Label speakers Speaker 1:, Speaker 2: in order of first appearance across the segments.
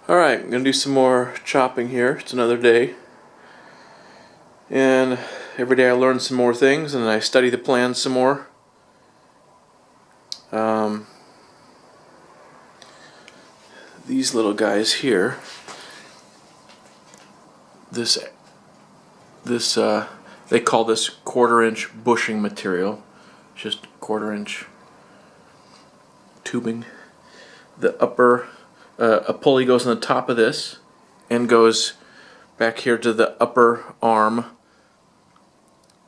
Speaker 1: Alright, I'm going to do some more chopping here. It's another day. And every day I learn some more things and I study the plans some more. These little guys here, they call this 1/4-inch bushing material. Just 1/4-inch tubing. The upper, a pulley goes on the top of this and goes back here to the upper arm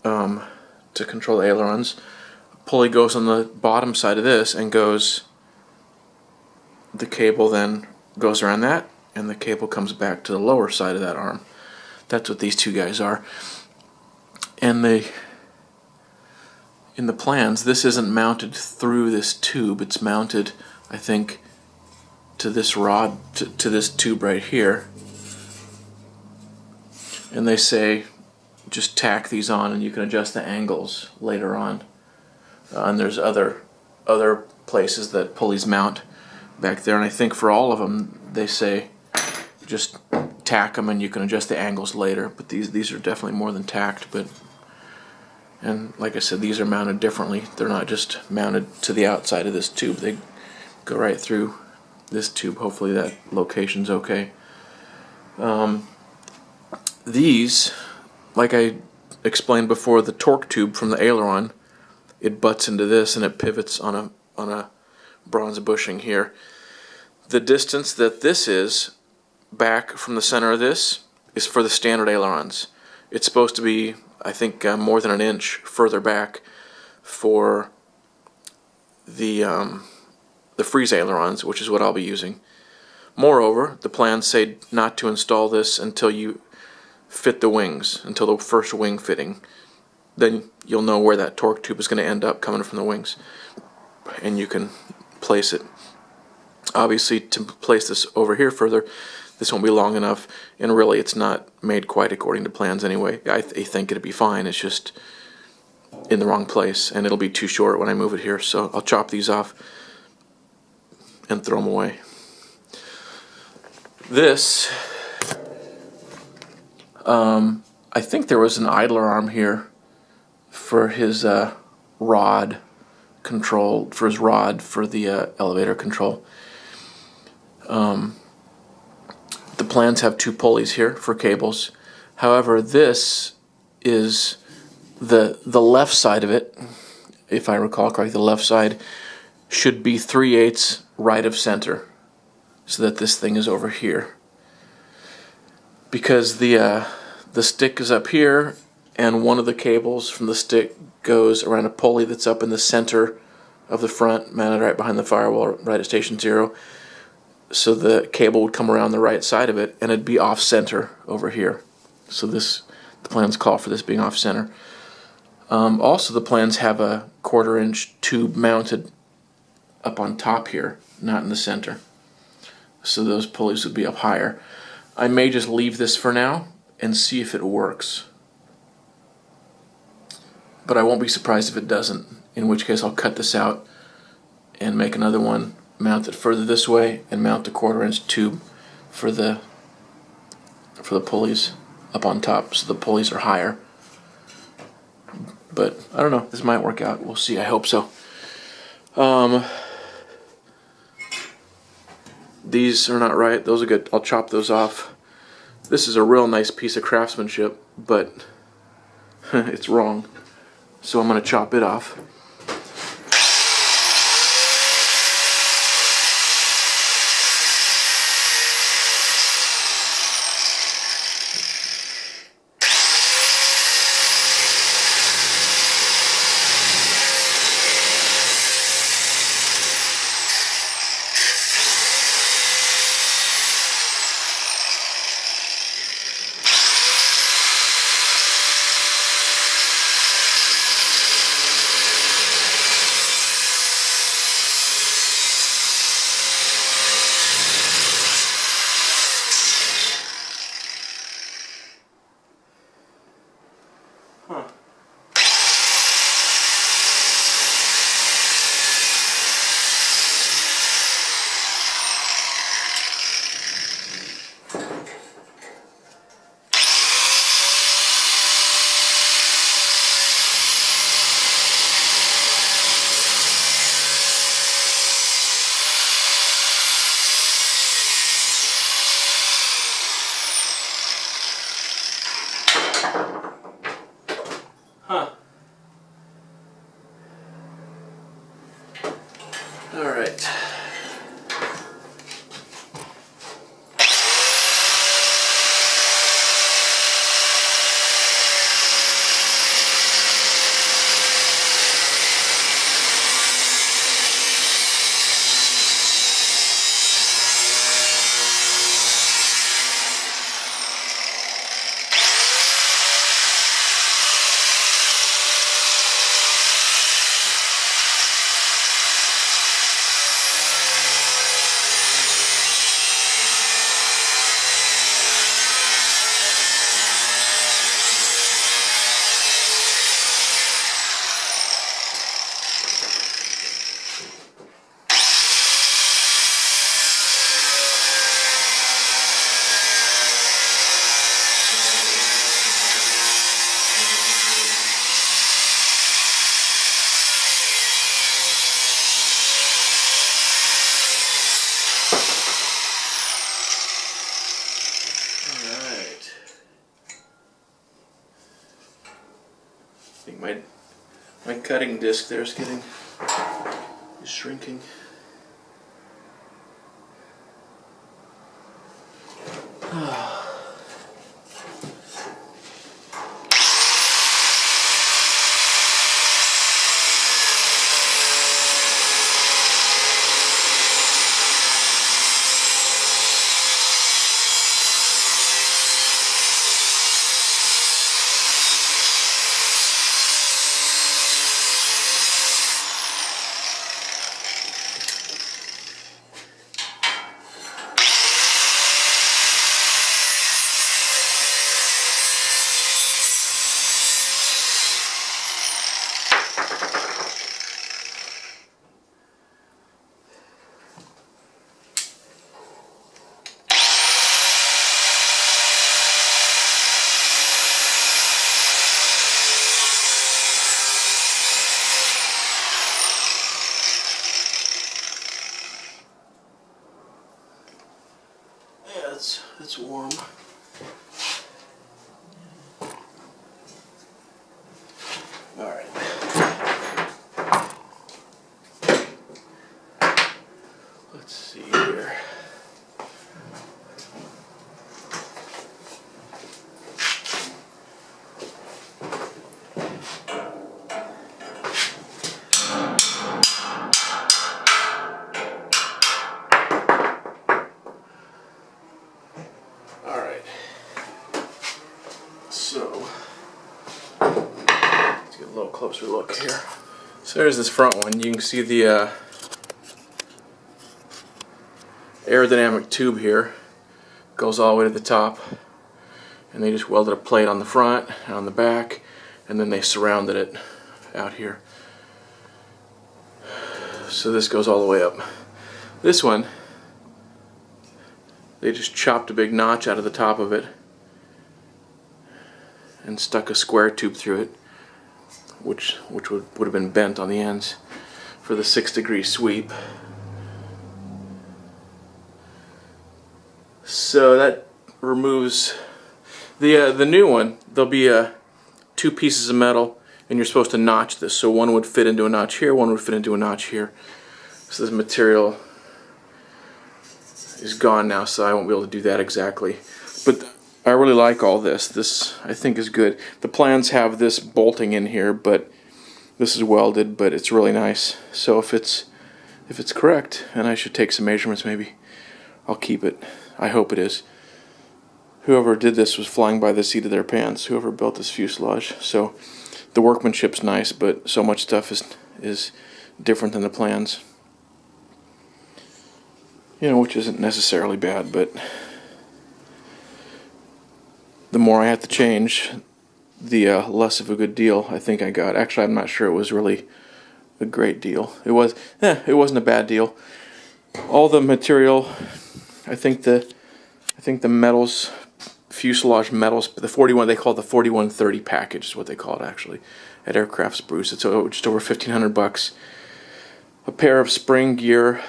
Speaker 1: to control the ailerons. A pulley goes on the bottom side of this and goes, the cable then goes around that and the cable comes back to the lower side of that arm. That's what these two guys are. And in the plans, this isn't mounted through this tube. It's mounted, I think, to this rod, to this tube right here. And they say just tack these on and you can adjust the angles later on. And there's other places that pulleys mount back there, and I think for all of them they say just tack them and you can adjust the angles later, but these are definitely more than tacked. And like I said, these are mounted differently. They're not just mounted to the outside of this tube, they go right through this tube. Hopefully that location's okay. These, like I explained before, the torque tube from the aileron, it butts into this and it pivots on a bronze bushing here. The distance that this is back from the center of this is for the standard ailerons. It's supposed to be, I think, more than an inch further back for the freeze ailerons, which is what I'll be using. Moreover, the plans say not to install this until you fit the wings, until the first wing fitting. Then you'll know where that torque tube is going to end up coming from the wings, and you can place it. Obviously, to place this over here further, this won't be long enough, and really it's not made quite according to plans anyway. I think it'll be fine, it's just in the wrong place, and it'll be too short when I move it here, so I'll chop these off and throw them away. This, I think there was an idler arm here for his rod control, for the elevator control. The plans have 2 pulleys here for cables. However, this is the left side of it, if I recall correctly. The left side should be 3/8 right of center, so that this thing is over here. Because the stick is up here, and one of the cables from the stick goes around a pulley that's up in the center of the front, mounted right behind the firewall, right at station 0. So the cable would come around the right side of it, and it'd be off center over here. So the plans call for this being off center. Also, the plans have a 1/4-inch tube mounted up on top here, not in the center. So those pulleys would be up higher. I may just leave this for now and see if it works. But I won't be surprised if it doesn't, in which case I'll cut this out and make another one, mount it further this way, and mount the 1/4-inch tube for the pulleys up on top, so the pulleys are higher. But I don't know, this might work out. We'll see. I hope so. These are not right. Those are good. I'll chop those off. This is a real nice piece of craftsmanship, but it's wrong. So I'm going to chop it off. My cutting disc there is shrinking. It's warm. All right. Let's see here. So, let's get a little closer look here. So there's this front one. You can see the aerodynamic tube here. Goes all the way to the top. And they just welded a plate on the front and on the back. And then they surrounded it out here. So this goes all the way up. This one, they just chopped a big notch out of the top of it and stuck a square tube through it, which would have been bent on the ends for the 6-degree sweep. So that removes the new one. There'll be 2 pieces of metal, and you're supposed to notch this. So one would fit into a notch here, one would fit into a notch here. So this material is gone now, so I won't be able to do that exactly. But I really like all this. This, I think, is good. The plans have this bolting in here, but this is welded, but it's really nice. So if it's correct, and I should take some measurements maybe, I'll keep it. I hope it is. Whoever did this was flying by the seat of their pants, whoever built this fuselage. So the workmanship's nice, but so much stuff is different than the plans. You know, which isn't necessarily bad, but the more I have to change, the less of a good deal I think I got. Actually, I'm not sure it was really a great deal. It wasn't a bad deal. All the material, I think the metals, fuselage metals, the 41, they call it the 4130 package is what they call it actually at Aircraft Spruce. It's just over $1,500. A pair of spring gear,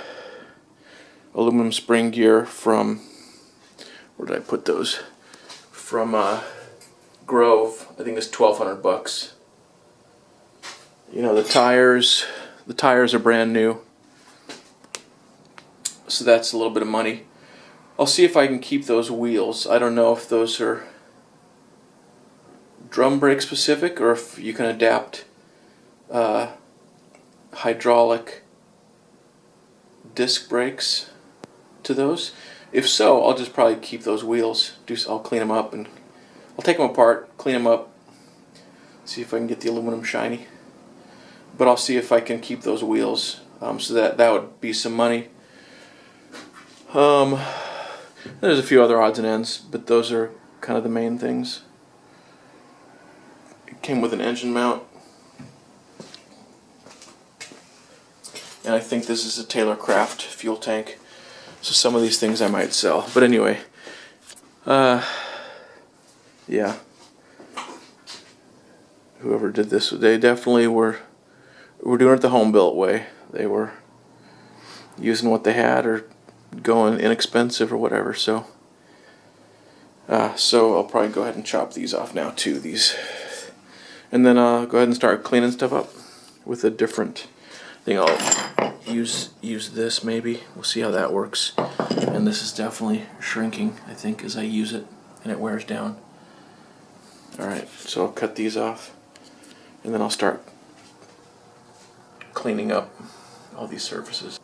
Speaker 1: aluminum spring gear from, where did I put those? From Grove. I think it's $1,200. You know, the tires are brand new, so that's a little bit of money. I'll see if I can keep those wheels. I don't know if those are drum brake specific or if you can adapt hydraulic disc brakes to those. If so, I'll just probably keep those wheels. I'll clean them up and I'll take them apart, clean them up, see if I can get the aluminum shiny. But I'll see if I can keep those wheels, so that would be some money. There's a few other odds and ends, but those are kind of the main things. It came with an engine mount. And I think this is a Taylor Craft fuel tank. So some of these things I might sell. But anyway, yeah. Whoever did this, they definitely were doing it the home built way. They were using what they had or going inexpensive or whatever. So I'll probably go ahead and chop these off now too. And then I'll go ahead and start cleaning stuff up. with a different thing. I'll use this maybe. We'll see how that works. And this is definitely shrinking, I think, as I use it and it wears down. Alright, so I'll cut these off and then I'll start cleaning up all these surfaces.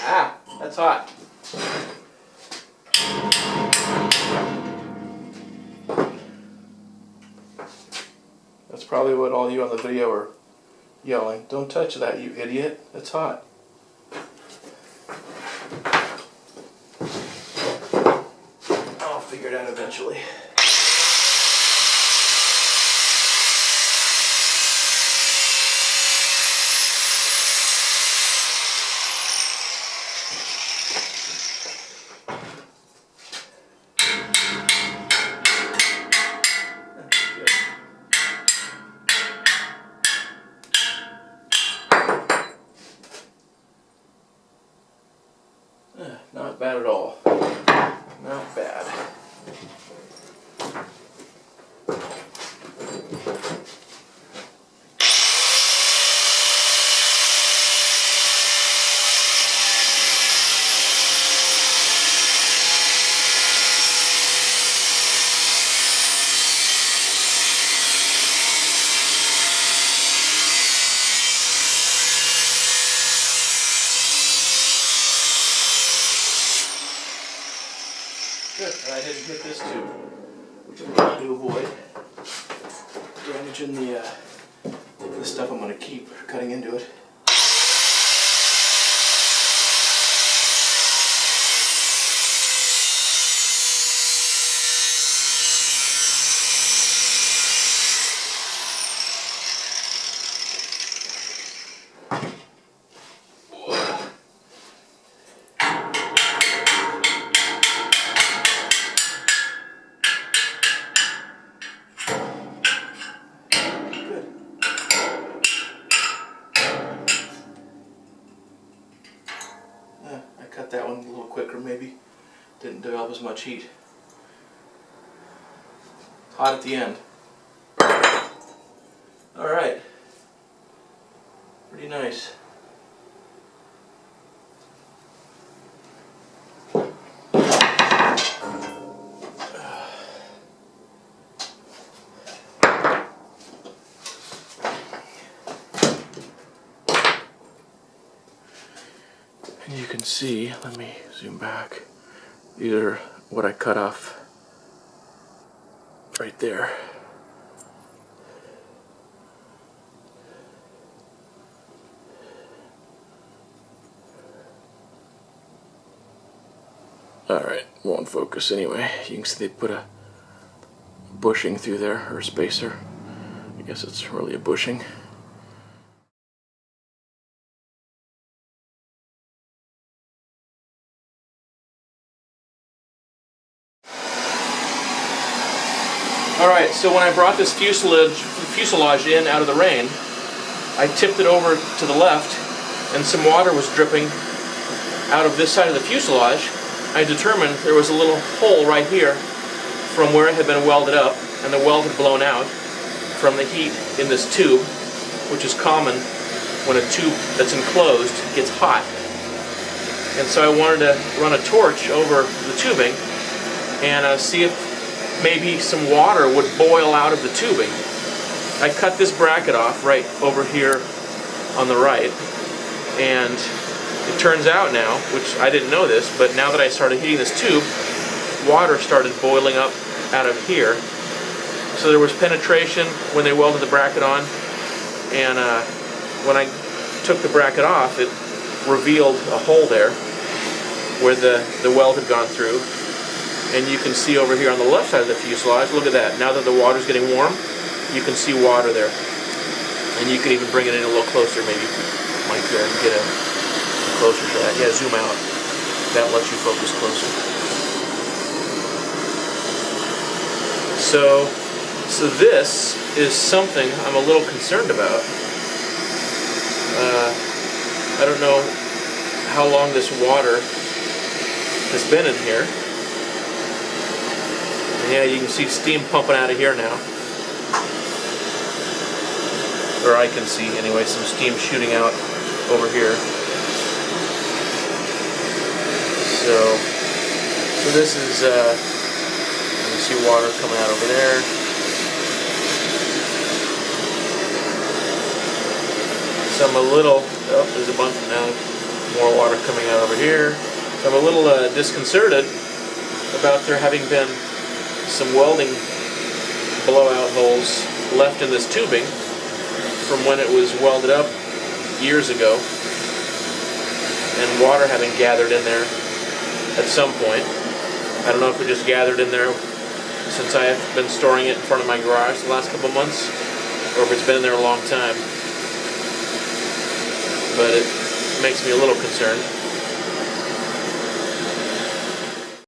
Speaker 1: Ah, that's hot. That's probably what all you on the video are yelling. Don't touch that, you idiot. It's hot. I'll figure it out eventually. Not bad at all. Not bad. Good, and I didn't hit this tube, which I'm trying to avoid damaging the stuff I'm going to keep cutting into it. Cut that one a little quicker maybe. Didn't develop as much heat. Hot at the end. Alright. Pretty nice. And you can see, let me zoom back, these are what I cut off right there. Alright, won't focus anyway. You can see they put a bushing through there, or a spacer. I guess it's really a bushing. Alright, so when I brought this fuselage in out of the rain, I tipped it over to the left and some water was dripping out of this side of the fuselage. I determined there was a little hole right here from where it had been welded up, and the weld had blown out from the heat in this tube, which is common when a tube that's enclosed gets hot. And so I wanted to run a torch over the tubing and see if maybe some water would boil out of the tubing. I cut this bracket off right over here on the right, and it turns out now, which I didn't know this, but now that I started heating this tube, water started boiling up out of here. So there was penetration when they welded the bracket on, and when I took the bracket off, it revealed a hole there where the weld had gone through. And you can see over here on the left side of the fuselage, look at that. Now that the water's getting warm, you can see water there. And you can even bring it in a little closer, maybe, Mike, there, and get a closer to that. Yeah, zoom out. That lets you focus closer. So this is something I'm a little concerned about. I don't know how long this water has been in here. And yeah, you can see steam pumping out of here now. Or I can see, anyway, some steam shooting out over here. So this is, you can see water coming out over there. So I'm a little, oh, there's a bunch now, more water coming out over here. So I'm a little disconcerted about there having been some welding blowout holes left in this tubing from when it was welded up years ago, and water having gathered in there at some point. I don't know if it just gathered in there since I have been storing it in front of my garage the last couple of months, or if it's been in there a long time. But it makes me a little concerned.